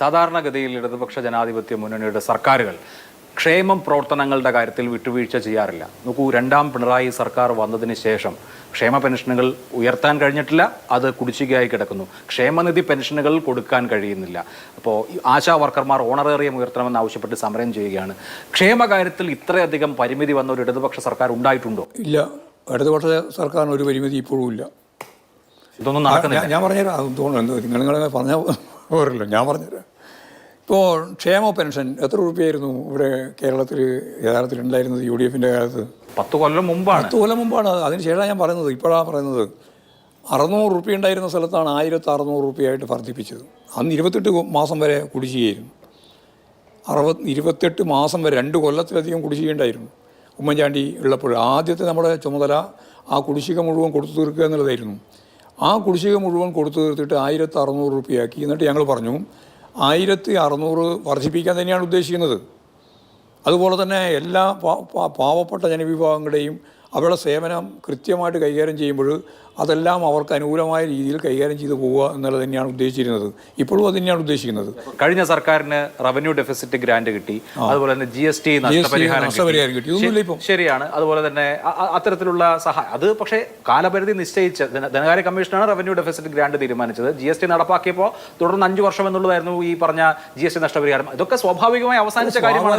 സാധാരണഗതിയിൽ ഇടതുപക്ഷ ജനാധിപത്യ മുന്നണിയുടെ സർക്കാരുകൾ ക്ഷേമ പ്രവർത്തനങ്ങളുടെ കാര്യത്തിൽ വിട്ടുവീഴ്ച ചെയ്യാറില്ല. നോക്കൂ, രണ്ടാം പിണറായി സർക്കാർ വന്നതിന് ശേഷം ക്ഷേമ പെൻഷനുകൾ ഉയർത്താൻ കഴിഞ്ഞിട്ടില്ല, അത് കുടിശ്ശികയായി കിടക്കുന്നു. ക്ഷേമനിധി പെൻഷനുകൾ കൊടുക്കാൻ കഴിയുന്നില്ല. അപ്പോൾ ആശാ വർക്കർമാർ ഓണറേറിയം ഉയർത്തണമെന്ന് ആവശ്യപ്പെട്ട് സമരം ചെയ്യുകയാണ്. ക്ഷേമകാര്യത്തിൽ ഇത്രയധികം പരിമിതി വന്ന ഒരു ഇടതുപക്ഷ സർക്കാർ ഉണ്ടായിട്ടുണ്ടോ? ഇല്ല, ഇടതുപക്ഷ സർക്കാരിന് ഒരു പരിമിതി ഇപ്പോഴും ഇല്ല. ഇതൊന്നും നടക്കുന്നില്ല. ഞാൻ പറഞ്ഞുതരാം, തോന്നുന്നു നിങ്ങൾ പറഞ്ഞ പോരല്ലോ, ഞാൻ പറഞ്ഞുതരാം. ഇപ്പോൾ ക്ഷേമ പെൻഷൻ എത്ര രൂപയായിരുന്നു ഇവിടെ കേരളത്തിൽ യഥാർത്ഥത്തിൽ ഉണ്ടായിരുന്നത് യു ഡി എഫിൻ്റെ കാലത്ത്? 10 കൊല്ലം മുമ്പാണ്. 10 കൊല്ലം മുമ്പാണ്. അതിന് ശേഷമാണ് ഞാൻ പറയുന്നത്. ഇപ്പോഴാണ് പറയുന്നത് 600 രൂപ ഉണ്ടായിരുന്ന സ്ഥലത്താണ് 1600 രൂപയായിട്ട് വർദ്ധിപ്പിച്ചത്. അന്ന് 28 മാസം വരെ കുടിശ്ശികയായിരുന്നു. 28 മാസം വരെ 2 കൊല്ലത്തിലധികം കുടിശ്ശികയുണ്ടായിരുന്നു ഉമ്മൻചാണ്ടി ഉള്ളപ്പോൾ. ആദ്യത്തെ നമ്മുടെ ചുമതല ആ കുടിശ്ശിക മുഴുവൻ കൊടുത്തു തീർക്കുക എന്നുള്ളതായിരുന്നു. ആ കുടിശ്ശിക മുഴുവൻ കൊടുത്തു തീർത്തിട്ട് 1600 രൂപയാക്കി. എന്നിട്ട് ഞങ്ങൾ പറഞ്ഞു 1600 വർദ്ധിപ്പിക്കാൻ തന്നെയാണ് ഉദ്ദേശിക്കുന്നത്. അതുപോലെ തന്നെ എല്ലാ പാവപ്പെട്ട ജനവിഭാഗങ്ങളുടെയും അവരുടെ സേവനം കൃത്യമായിട്ട് കൈകാര്യം ചെയ്യുമ്പോൾ അതെല്ലാം അവർക്ക് അനുകൂലമായ രീതിയിൽ കൈകാര്യം ചെയ്തു പോവുക എന്നുള്ളത് തന്നെയാണ് ഉദ്ദേശിച്ചിരുന്നത്. ഇപ്പോഴും അത് തന്നെയാണ് ഉദ്ദേശിക്കുന്നത്. കഴിഞ്ഞ സർക്കാരിന് റവന്യൂ ഡെഫിസിറ്റ് ഗ്രാന്റ് കിട്ടി, അതുപോലെ തന്നെ GST നഷ്ടപരിഹാരം കിട്ടി. ഇതൊന്നുമില്ല ഇപ്പോൾ. ശരിയാണ്. അതുപോലെ തന്നെ അത്തരത്തിലുള്ള സഹായം, അത് പക്ഷേ കാലപരിധി നിശ്ചയിച്ച ധനകാര്യ കമ്മീഷനാണ് റവന്യൂ ഡെഫിസിറ്റ് ഗ്രാന്റ് തീരുമാനിച്ചത്. GST നടപ്പാക്കിയപ്പോൾ തുടർന്ന് 5 വർഷം എന്നുള്ളതായിരുന്നു ഈ പറഞ്ഞ GST നഷ്ടപരിഹാരം. ഇതൊക്കെ സ്വാഭാവികമായി അവസാനിച്ച കാര്യമാണ്.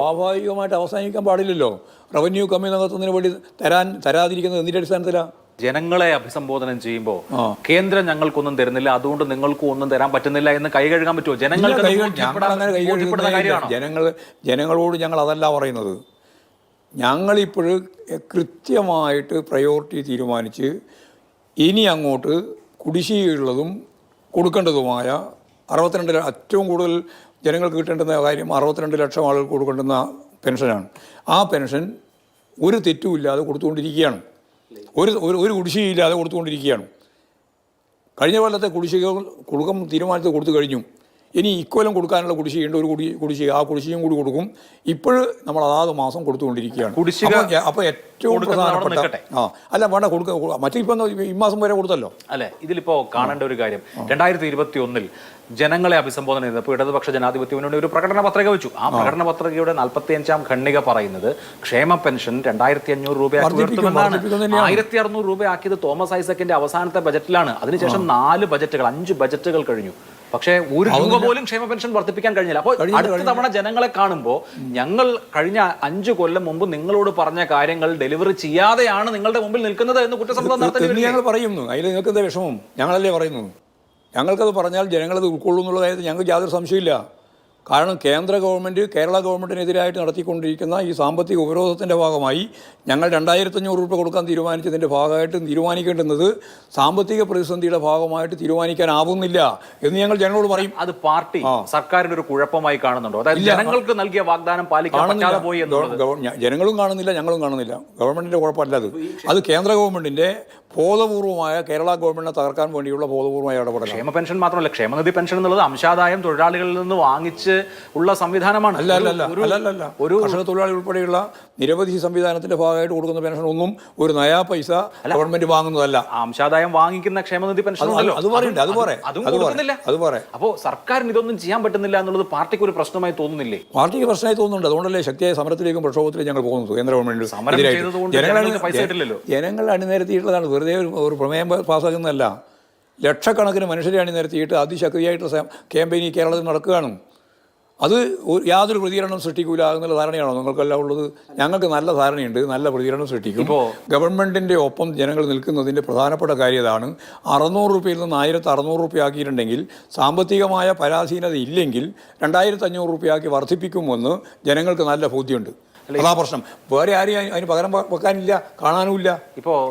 സ്വാഭാവികമായിട്ട് അവസാനിക്കാൻ പാടില്ലല്ലോ. റവന്യൂ കമ്മി നടത്തുന്നതിന് വേണ്ടി തരാതിരിക്കുന്നത് എന്തിന്റെ അടിസ്ഥാനത്തിലാണ്? ജനങ്ങളെ അഭിസംബോധന ചെയ്യുമ്പോൾ കേന്ദ്രം ഞങ്ങൾക്കൊന്നും തരുന്നില്ല, അതുകൊണ്ട് നിങ്ങൾക്കും ഒന്നും തരാൻ പറ്റുന്നില്ല എന്ന് കൈ കഴുകാൻ പറ്റുമോ? ജനങ്ങളോട് ഞങ്ങൾ അതല്ല പറയുന്നത്. ഞങ്ങളിപ്പോഴും കൃത്യമായിട്ട് പ്രയോറിറ്റി തീരുമാനിച്ച് ഇനി അങ്ങോട്ട് കുടിശ്ശികയുള്ളതും കൊടുക്കേണ്ടതുമായ 62 ഏറ്റവും കൂടുതൽ ജനങ്ങൾക്ക് കിട്ടേണ്ടുന്ന കാര്യം 62 ലക്ഷം ആളുകൾക്ക് കൊടുക്കേണ്ടുന്ന പെൻഷനാണ്. ആ പെൻഷൻ ഒരു തെറ്റുമില്ലാതെ കൊടുത്തുകൊണ്ടിരിക്കുകയാണ്. ഒരു കുടിശ്ശികയില്ലാതെ കൊടുത്തുകൊണ്ടിരിക്കുകയാണ്. കഴിഞ്ഞ കൊല്ലത്തെ കുടിശ്ശിക കൊടുക്കും തീരുമാനത്തിൽ കൊടുത്തു കഴിഞ്ഞു. ഇനി ഇക്കൊല്ലം കൊടുക്കാനുള്ള കുടിശ്ശികയുണ്ട്, ഒരു കുടിശ്ശിക. ആ കുടിശ്ശികയും കൂടി കൊടുക്കും. ഇപ്പോഴും നമ്മൾ അതാത് മാസം കൊടുത്തുകൊണ്ടിരിക്കുകയാണ്. അപ്പോൾ ഏറ്റവും പ്രധാനപ്പെട്ട അല്ല വേണ്ട കൊടുക്കുക. മറ്റിപ്പോൾ ഈ മാസം വരെ കൊടുത്തല്ലോ അല്ലെ? ഇതിലിപ്പോ കാണേണ്ട ഒരു കാര്യം, 2021 ജനങ്ങളെ അഭിസംബോധന ചെയ്തപ്പോൾ ഇടതുപക്ഷ ജനാധിപത്യ മുന്നണി ഒരു പ്രകടന പത്രിക വെച്ചു. ആ പ്രകടന പത്രികയുടെ 45-ാം ഖണ്ഡിക പറയുന്നത് ക്ഷേമ പെൻഷൻ 2500 രൂപയാക്കി ഉയർത്തുമെന്നാണ്. 1600 രൂപയാക്കിയത് തോമസ് ഐസക്കിന്റെ അവസാനത്തെ ബജറ്റിലാണ്. അതിനുശേഷം 4 ബജറ്റുകൾ 5 ബജറ്റുകൾ കഴിഞ്ഞു. പക്ഷേ ഒരു രൂപ പോലും ക്ഷേമ പെൻഷൻ വർദ്ധിപ്പിക്കാൻ കഴിഞ്ഞില്ല. അപ്പോൾ അടുത്ത തവണ ജനങ്ങളെ കാണുമ്പോൾ ഞങ്ങൾ കഴിഞ്ഞ 5 കൊല്ലം മുമ്പ് നിങ്ങളോട് പറഞ്ഞ കാര്യങ്ങൾ ഡെലിവറി ചെയ്യാതെയാണ് നിങ്ങളുടെ മുമ്പിൽ നിൽക്കുന്നത് എന്ന് കുറ്റസമ്മതം നടത്തുന്നു. ഞങ്ങൾ പറയുന്നു. അതിൽ നിങ്ങൾക്ക് എന്താ വിഷമം? ഞങ്ങളല്ലേ പറയുന്നു. ഞങ്ങൾക്കത് പറഞ്ഞാൽ ജനങ്ങളത് ഉൾക്കൊള്ളും എന്നുള്ള കാര്യത്തിൽ ഞങ്ങൾക്ക് യാതൊരു സംശയമില്ല. കാരണം കേന്ദ്ര ഗവൺമെൻറ് കേരള ഗവൺമെൻറ്റിനെതിരായിട്ട് നടത്തിക്കൊണ്ടിരിക്കുന്ന ഈ സാമ്പത്തിക ഉപരോധത്തിൻ്റെ ഭാഗമായി ഞങ്ങൾ 2500 രൂപ കൊടുക്കാൻ തീരുമാനിച്ചതിൻ്റെ ഭാഗമായിട്ട് തീരുമാനിക്കേണ്ടുന്നത് സാമ്പത്തിക പ്രതിസന്ധിയുടെ ഭാഗമായിട്ട് തീരുമാനിക്കാനാവുന്നില്ല എന്ന് ഞങ്ങൾ ജനങ്ങളോട് പറയും. അത് പാർട്ടി സർക്കാരിൻ്റെ ഒരു കുഴപ്പമായി കാണുന്നുണ്ടോ? അതായത് ജനങ്ങൾക്ക് നൽകിയ വാഗ്ദാനം പാലിക്കാതെ പോയി ജനങ്ങളും കാണുന്നില്ല, ഞങ്ങളും കാണുന്നില്ല. ഗവൺമെൻറ്റിൻ്റെ കുഴപ്പമല്ല അത് കേന്ദ്ര ഗവൺമെൻറ്റിൻ്റെ ബോധപൂർവമായ കേരള ഗവൺമെന്റിനെ തകർക്കാൻ വേണ്ടിയുള്ള ബോധപൂർവമായ ഇടപെടൽ. ക്ഷേമ പെൻഷൻ മാത്രമല്ല, ക്ഷേമനിധി പെൻഷൻ എന്നുള്ളത് അംശാദായം തൊഴിലാളികളിൽ നിന്ന് വാങ്ങിച്ച് ഉള്ള സംവിധാനമാണ്. അല്ല ഒരു കർഷക തൊഴിലാളി ഉൾപ്പെടെയുള്ള നിരവധി സംവിധാനത്തിന്റെ ഭാഗമായിട്ട് കൊടുക്കുന്ന പെൻഷൻ ഒന്നും ഒരു നയാ പൈസ ഗവൺമെന്റ് വാങ്ങുന്നതല്ല. അംശാദായം വാങ്ങിക്കുന്ന ക്ഷേമനിധി പെൻഷൻ അപ്പോൾ സർക്കാരിന് ഇതൊന്നും ചെയ്യാൻ പറ്റുന്നില്ല എന്നുള്ളത് പാർട്ടിക്ക് ഒരു പ്രശ്നമായി തോന്നുന്നില്ലേ? പാർട്ടിക്ക് പ്രശ്നമായി തോന്നുന്നുണ്ട്. അതുകൊണ്ടല്ലേ ശക്തിയായ സമരത്തിലേക്കും പ്രക്ഷോഭത്തിലേക്കും ഞങ്ങൾ പോകുന്നത്. കേന്ദ്ര ഗവൺമെന്റ് ജനങ്ങൾ അണിനിരത്തിയിട്ടുള്ളതാണ്. വെറുതെ ഒരു പ്രമേയം പാസ്സാക്കുന്നതല്ല. ലക്ഷക്കണക്കിന് മനുഷ്യരെ അണിനിരത്തിയിട്ട് അതിശക്തിയായിട്ടുള്ള ക്യാമ്പയിൻ കേരളത്തിൽ നടക്കുകയാണ്. അത് യാതൊരു പ്രതികരണം സൃഷ്ടിക്കില്ല എന്നുള്ള ധാരണയാണോ നിങ്ങൾക്കെല്ലാം ഉള്ളത്? ഞങ്ങൾക്ക് നല്ല ധാരണയുണ്ട്, നല്ല പ്രതികരണം സൃഷ്ടിക്കും. ഗവൺമെൻറ്റിൻ്റെ ഒപ്പം ജനങ്ങൾ നിൽക്കുന്നതിൻ്റെ പ്രധാനപ്പെട്ട കാര്യം ഇതാണ്. 600 രൂപയിൽ നിന്ന് 1600 രൂപ ആക്കിയിട്ടുണ്ടെങ്കിൽ സാമ്പത്തികമായ പരാധീനത ഇല്ലെങ്കിൽ 2500 രൂപയാക്കി വർദ്ധിപ്പിക്കുമെന്ന് ജനങ്ങൾക്ക് നല്ല ബോധ്യമുണ്ട്. അതാ പ്രശ്നം. വേറെ ആരെയും അതിന് പകരം വെക്കാനില്ല, കാണാനുമില്ല. ഇപ്പോൾ